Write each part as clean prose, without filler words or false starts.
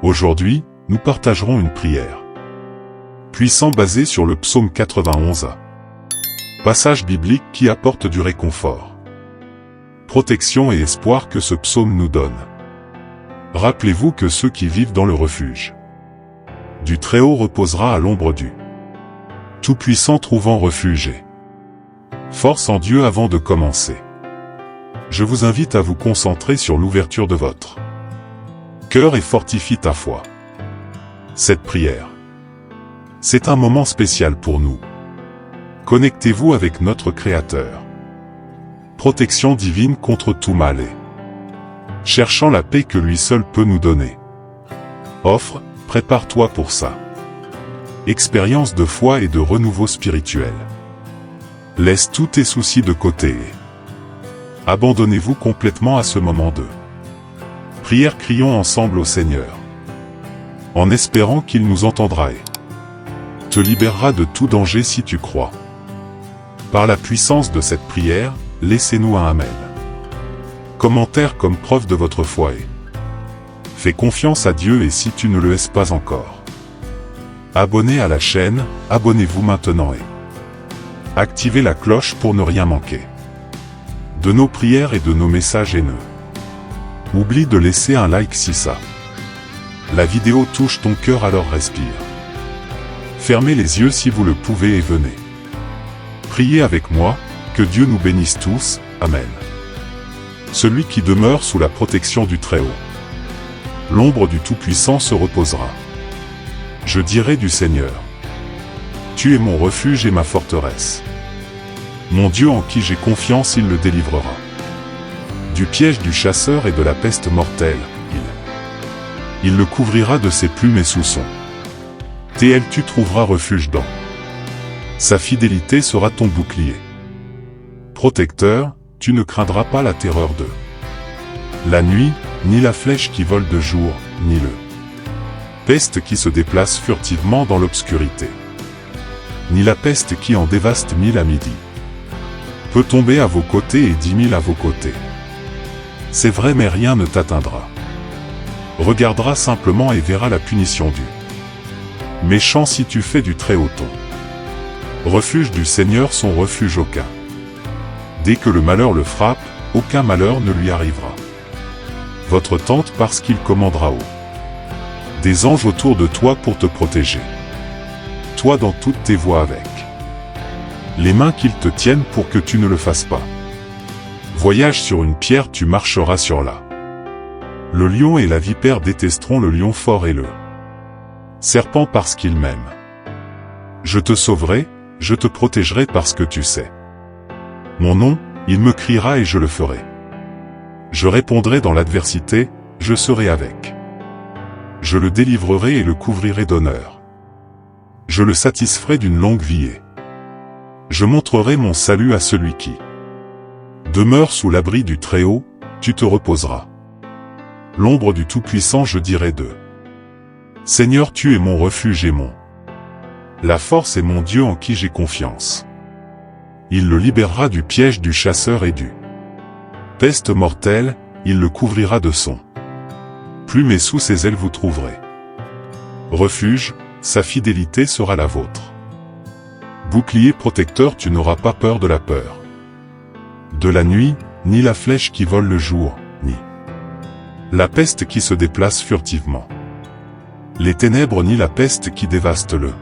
Aujourd'hui, nous partagerons une prière puissant basée sur le psaume 91a. Passage biblique qui apporte du réconfort, protection et espoir que ce psaume nous donne. Rappelez-vous que ceux qui vivent dans le refuge du Très-Haut reposera à l'ombre du Tout-Puissant trouvant refuge et force en Dieu. Avant de commencer, je vous invite à vous concentrer sur l'ouverture de votre cœur et fortifie ta foi. Cette prière, c'est un moment spécial pour nous. Connectez-vous avec notre Créateur. Protection divine contre tout mal et cherchant la paix que lui seul peut nous donner. Offre, prépare-toi pour ça. Expérience de foi et de renouveau spirituel. Laisse tous tes soucis de côté et abandonnez-vous complètement à ce moment de prière. Crions ensemble au Seigneur, en espérant qu'il nous entendra et te libérera de tout danger si tu crois. Par la puissance de cette prière, laissez-nous un Amen. Commentaire comme preuve de votre foi et fais confiance à Dieu. Et si tu ne le es pas encore abonné à la chaîne, abonnez-vous maintenant et activez la cloche pour ne rien manquer de nos prières et de nos messages haineux. Oublie de laisser un like si ça la vidéo touche ton cœur, alors respire. Fermez les yeux si vous le pouvez et venez prier avec moi. Que Dieu nous bénisse tous. Amen. Celui qui demeure sous la protection du Très-Haut, l'ombre du Tout-Puissant se reposera. Je dirai du Seigneur: tu es mon refuge et ma forteresse. Mon Dieu en qui j'ai confiance, il le délivrera du piège du chasseur et de la peste mortelle. Il le couvrira de ses plumes et sous son aile tu trouveras refuge dans sa fidélité sera ton bouclier protecteur. Tu ne craindras pas la terreur de la nuit, ni la flèche qui vole de jour, ni le peste qui se déplace furtivement dans l'obscurité, ni la peste qui en dévaste 1000 à midi. Peut tomber à vos côtés et 10 000 à vos côtés. C'est vrai, mais rien ne t'atteindra. Regardera simplement et verra la punition du méchant si tu fais du Très-Haut ton refuge du Seigneur, son refuge aucun. Dès que le malheur le frappe, aucun malheur ne lui arrivera. Votre tente, parce qu'il commandera des anges autour de toi pour te protéger. Toi dans toutes tes voies avec les mains qu'ils te tiennent pour que tu ne le fasses pas. Voyage sur une pierre, tu marcheras sur la. Le lion et la vipère détesteront le lion fort et le serpent parce qu'il m'aime. Je te sauverai, je te protégerai parce que tu sais mon nom, il me criera et je le ferai. Je répondrai dans l'adversité, je serai avec. Je le délivrerai et le couvrirai d'honneur. Je le satisferai d'une longue vie et je montrerai mon salut à celui qui demeure sous l'abri du Très-Haut. Tu te reposeras l'ombre du Tout-Puissant. Je dirai de Seigneur, tu es mon refuge et mon la force et mon Dieu en qui j'ai confiance. Il le libérera du piège du chasseur et du peste mortelle. Il le couvrira de son plume et sous ses ailes vous trouverez refuge. Sa fidélité sera la vôtre. Bouclier protecteur, tu n'auras pas peur de la peur de la nuit, ni la flèche qui vole le jour, ni la peste qui se déplace furtivement. Les ténèbres, ni la peste qui dévaste le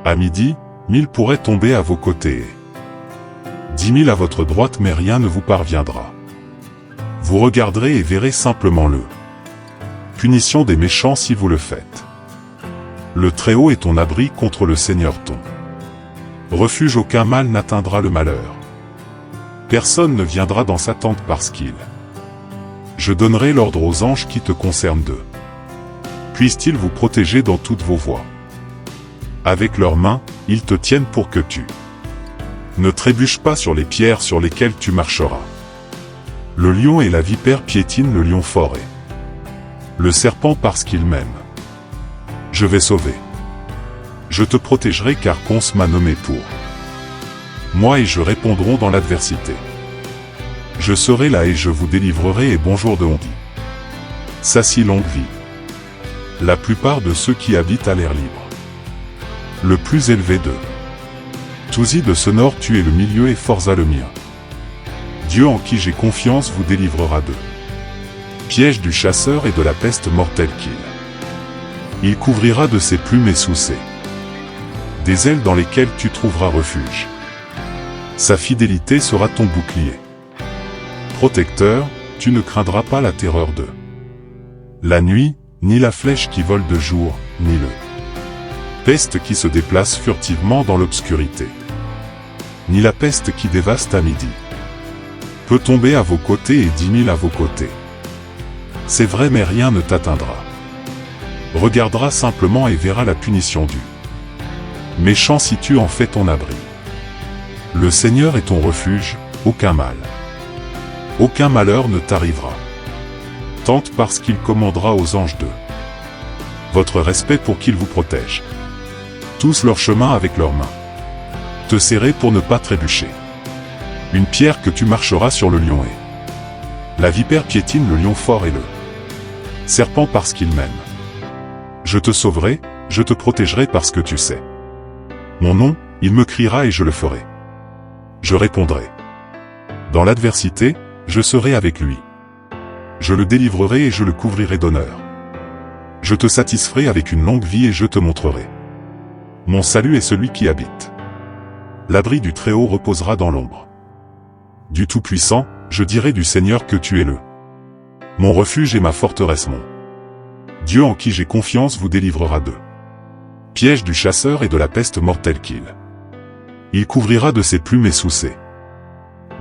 à midi. 1000 pourraient tomber à vos côtés et 10 000 à votre droite, mais rien ne vous parviendra. Vous regarderez et verrez simplement le punition des méchants si vous le faites. Le Très-Haut est ton abri contre le Seigneur ton refuge. Aucun mal n'atteindra le malheur. Personne ne viendra dans sa tente parce qu'il je donnerai l'ordre aux anges qui te concernent d'eux. Puissent-ils vous protéger dans toutes vos voies. Avec leurs mains, ils te tiennent pour que tu ne trébuches pas sur les pierres sur lesquelles tu marcheras. Le lion et la vipère piétinent le lion fort et le serpent parce qu'il m'aime. Je vais sauver. Je te protégerai car Cons m'a nommé pour moi et je répondrai dans l'adversité. Je serai là et je vous délivrerai et bonjour de Hondi. Ça si longue vie. la plupart de ceux qui habitent à l'air libre. Le plus élevé d'eux. Touzi de ce nord tu es le milieu et Forza le mien. Dieu en qui j'ai confiance vous délivrera d'eux. Piège du chasseur et de la peste mortelle qu'il. Il couvrira de ses plumes et sous ses des ailes dans lesquelles tu trouveras refuge. Sa fidélité sera ton bouclier. Protecteur, tu ne craindras pas la terreur d'eux. La nuit, ni la flèche qui vole de jour, ni le peste qui se déplace furtivement dans l'obscurité. Ni la peste qui dévaste à midi. Peut tomber à vos côtés et 10 000 à vos côtés. C'est vrai mais rien ne t'atteindra. Regardera simplement et verra la punition due. Méchant si tu en fais ton abri. Le Seigneur est ton refuge, aucun mal. Aucun malheur ne t'arrivera. Tente parce qu'il commandera aux anges d'eux. Votre respect pour qu'ils vous protègent. Tous leur chemin avec leurs mains. Te serrer pour ne pas trébucher. Une pierre que tu marcheras sur le lion et. La vipère piétine le lion fort et le serpent parce qu'il m'aime. Je te sauverai, je te protégerai parce que tu sais. Mon nom, il me criera et je le ferai. Je répondrai. Dans l'adversité, je serai avec lui. Je le délivrerai et je le couvrirai d'honneur. Je te satisferai avec une longue vie et je te montrerai. Mon salut est celui qui habite. L'abri du Très-Haut reposera dans l'ombre. Du Tout-Puissant, je dirai du Seigneur que tu es le. Mon refuge et ma forteresse mon. Dieu en qui j'ai confiance vous délivrera d'eux. Piège du chasseur et de la peste mortelle qu'il. Il couvrira de ses plumes et sous ses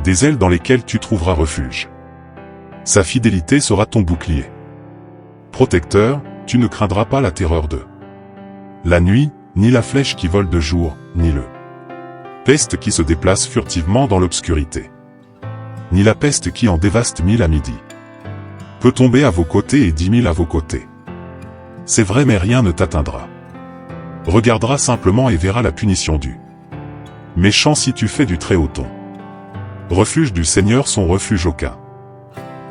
des ailes dans lesquelles tu trouveras refuge. Sa fidélité sera ton bouclier. Protecteur, tu ne craindras pas la terreur d'eux. La nuit, ni la flèche qui vole de jour, ni le peste qui se déplace furtivement dans l'obscurité. Ni la peste qui en dévaste 1000 à midi. Peut tomber à vos côtés et 10 000 à vos côtés. C'est vrai mais rien ne t'atteindra. Regardera simplement et verra la punition due. Méchant si tu fais du Très-Haut ton. Refuge du Seigneur son refuge aucun.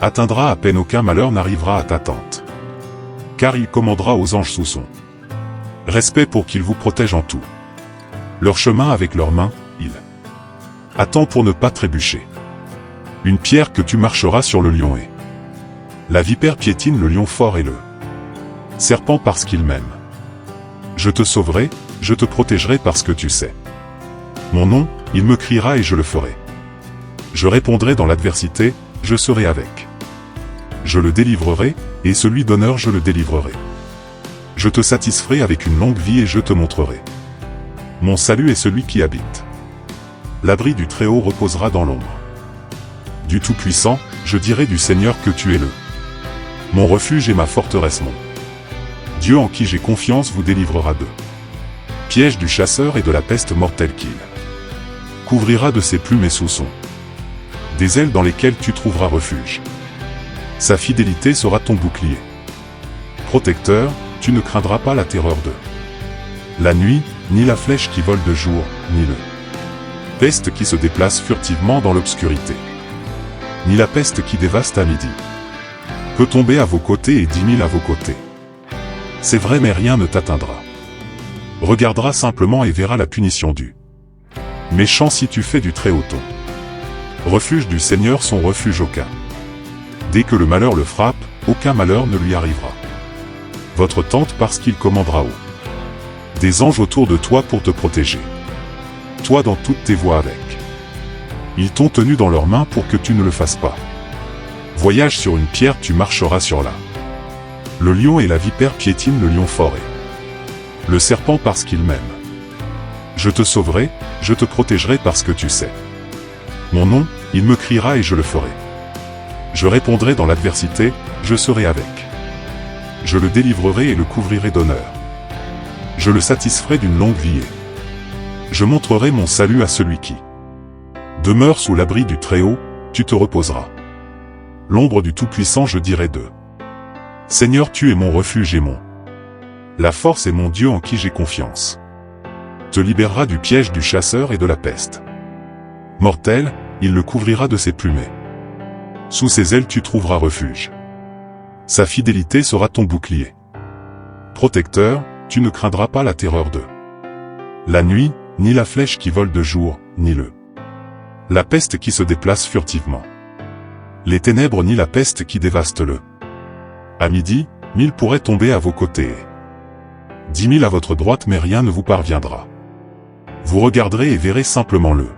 Atteindra à peine aucun malheur n'arrivera à ta tente. Car il commandera aux anges sous son respect pour qu'ils vous protègent en tout. Leur chemin avec leurs mains, il attend pour ne pas trébucher. Une pierre que tu marcheras sur le lion et. La vipère piétine le lion fort et le serpent parce qu'il m'aime. Je te sauverai, je te protégerai parce que tu sais. Mon nom, il me criera et je le ferai. Je répondrai dans l'adversité, je serai avec. Je le délivrerai, et celui d'honneur je le délivrerai. Je te satisferai avec une longue vie et je te montrerai. Mon salut est celui qui habite. L'abri du Très-Haut reposera dans l'ombre. Du Tout-Puissant, je dirai du Seigneur que tu es le. Mon refuge et ma forteresse mon. Dieu en qui j'ai confiance vous délivrera d'eux. Piège du chasseur et de la peste mortelle qu'il. Couvrira de ses plumes et sous son. Des ailes dans lesquelles tu trouveras refuge. Sa fidélité sera ton bouclier. Protecteur, tu ne craindras pas la terreur d'eux. La nuit, ni la flèche qui vole de jour, ni le peste qui se déplace furtivement dans l'obscurité. Ni la peste qui dévaste à midi. Peut tomber à vos côtés et 10 000 à vos côtés. C'est vrai mais rien ne t'atteindra. Regardera simplement et verra la punition due. Méchant si tu fais du Très-Haut ton. Refuge du Seigneur son refuge aucun. Dès que le malheur le frappe, aucun malheur ne lui arrivera. Votre tente parce qu'il commandera haut. Des anges autour de toi pour te protéger. Toi dans toutes tes voies avec. Ils t'ont tenu dans leurs mains pour que tu ne le fasses pas. Voyage sur une pierre tu marcheras sur la. Le lion et la vipère piétinent le lion fort et. Le serpent parce qu'il m'aime. Je te sauverai, je te protégerai parce que tu sais. Mon nom, il me criera et je le ferai. Je répondrai dans l'adversité, je serai avec. Je le délivrerai et le couvrirai d'honneur. Je le satisferai d'une longue vie et. Je montrerai mon salut à celui qui demeure sous l'abri du Très-Haut, tu te reposeras. L'ombre du Tout-Puissant je dirai d'eux. Seigneur tu es mon refuge et mon. La force est mon Dieu en qui j'ai confiance. Te libérera du piège du chasseur et de la peste. Mortel, il le couvrira de ses plumées. Sous ses ailes tu trouveras refuge. Sa fidélité sera ton bouclier. Protecteur, tu ne craindras pas la terreur de la nuit, ni la flèche qui vole de jour, ni la peste qui se déplace furtivement. Les ténèbres ni la peste qui dévaste le. À midi, 1000 pourraient tomber à vos côtés et 10 000 à votre droite, mais rien ne vous parviendra. Vous regarderez et verrez simplement le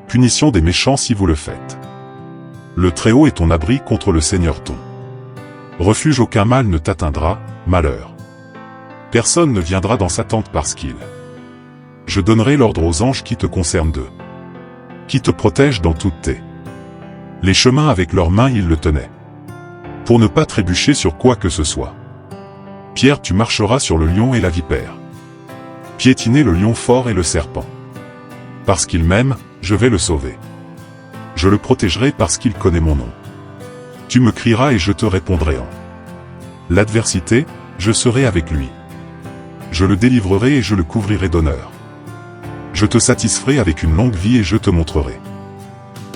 punition des méchants si vous le faites. Le Très-Haut est ton abri contre le Seigneur ton refuge, aucun mal ne t'atteindra, malheur. Personne ne viendra dans sa tente parce qu'il. Je donnerai l'ordre aux anges qui te concernent d'eux, qui te protègent dans toutes tes. Les chemins avec leurs mains ils le tenaient, pour ne pas trébucher sur quoi que ce soit. Pierre, tu marcheras sur le lion et la vipère. Piétiner le lion fort et le serpent. Parce qu'il m'aime, je vais le sauver. Je le protégerai parce qu'il connaît mon nom. Tu me crieras et je te répondrai en l'adversité, je serai avec lui. Je le délivrerai et je le couvrirai d'honneur. Je te satisferai avec une longue vie et je te montrerai.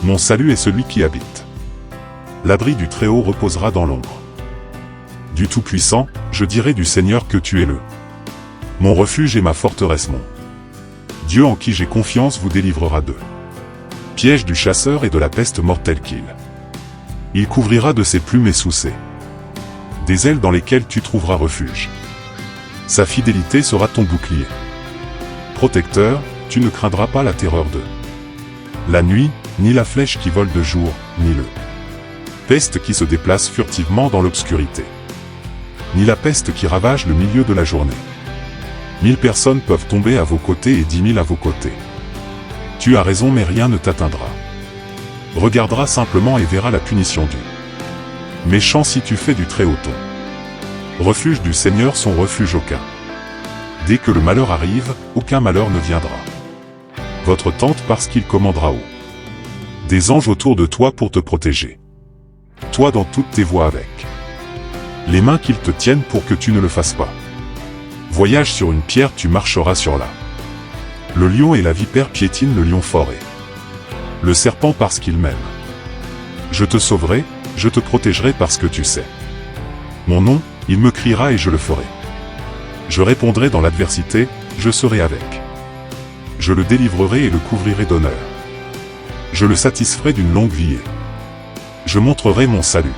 Mon salut est celui qui habite. L'abri du Très-Haut reposera dans l'ombre du Tout-Puissant, je dirai du Seigneur que tu es le. Mon refuge et ma forteresse, mon Dieu en qui j'ai confiance vous délivrera d'eux. Piège du chasseur et de la peste mortelle qu'il. Il couvrira de ses plumes et sous ses des ailes dans lesquelles tu trouveras refuge. Sa fidélité sera ton bouclier. Protecteur, tu ne craindras pas la terreur de la nuit, ni la flèche qui vole de jour, ni le peste qui se déplace furtivement dans l'obscurité, ni la peste qui ravage le milieu de la journée. 1000 personnes peuvent tomber à vos côtés et 10 000 à vos côtés. Tu as raison mais rien ne t'atteindra. Regardera simplement et verra la punition du méchant si tu fais du Très-Haut ton refuge, du Seigneur son refuge aucun. Dès que le malheur arrive, aucun malheur ne viendra. Votre tente parce qu'il commandera haut des anges autour de toi pour te protéger. Toi dans toutes tes voies avec les mains qu'ils te tiennent pour que tu ne le fasses pas. Voyage sur une pierre, tu marcheras sur la. Le lion et la vipère piétinent le lion fort et le serpent parce qu'il m'aime. Je te sauverai, je te protégerai parce que tu sais mon nom, il me criera et je le ferai. Je répondrai dans l'adversité, je serai avec. Je le délivrerai et le couvrirai d'honneur. Je le satisferai d'une longue vie et je montrerai mon salut.